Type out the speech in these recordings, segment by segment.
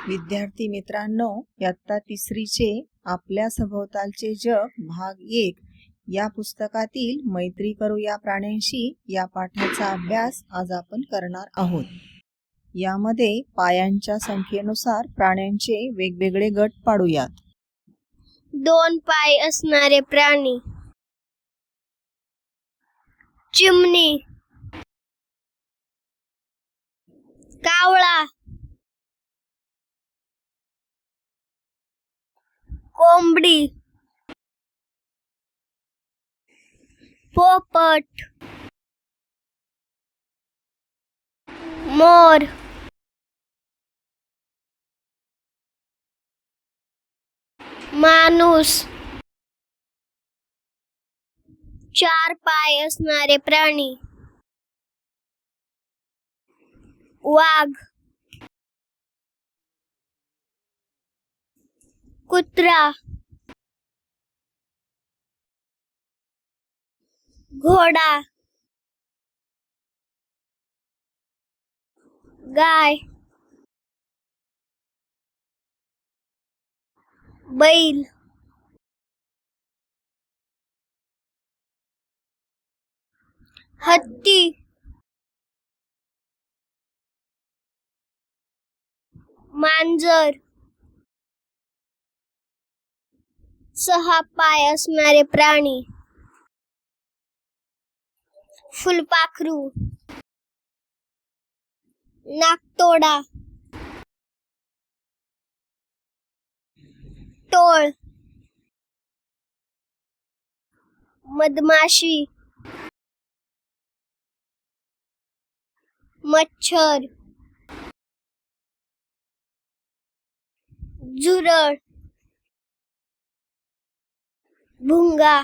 विद्यार्थी मित्रांनो, इयत्ता तिसरीचे आपल्या सभोवतालचे जग भाग 1 या पुस्तकातील मैत्री करूया प्राण्यांशी या पाठाचा अभ्यास आज आपण करणार आहोत. यामध्ये पायांच्या संख्येनुसार प्राण्यांचे वेगवेगळे गट पाडूयात. 2 पाय असणारे प्राणी. चिमणी, कावळा, कोंबडी, पोपट, मोर, माणूस. 4 पाय असणारे प्राणी. वाघ, कुत्रा, घोडा, गाय, बैल, हत्ती, मांजर. 6 पाय असणारे प्राणी. फुलपाखरू, नाकतोडा, टोळ, मधमाशी, मच्छर, झुरळ, भुंगा,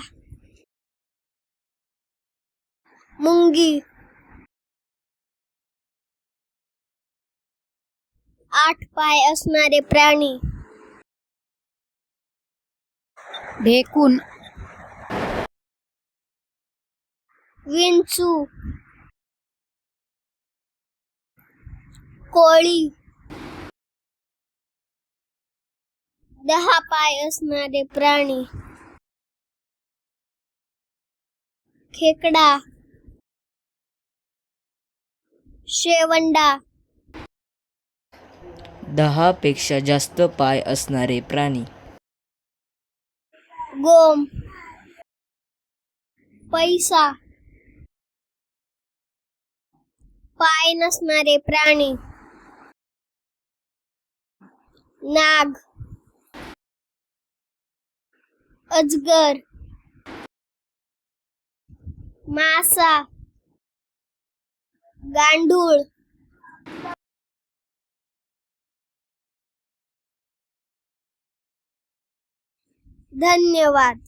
मुंगी. 8 पाय असणारे प्राणी. ढेकूण, विंचू, कोळी. 10 पाय असणारे प्राणी. खेकडा, शेवंडा. 10 पेक्षा जास्त पाय असणारे प्राणी. गोम, पैसा. पाय नसणारे प्राणी. नाग, अजगर, मासा, गांडूळ. धन्यवाद.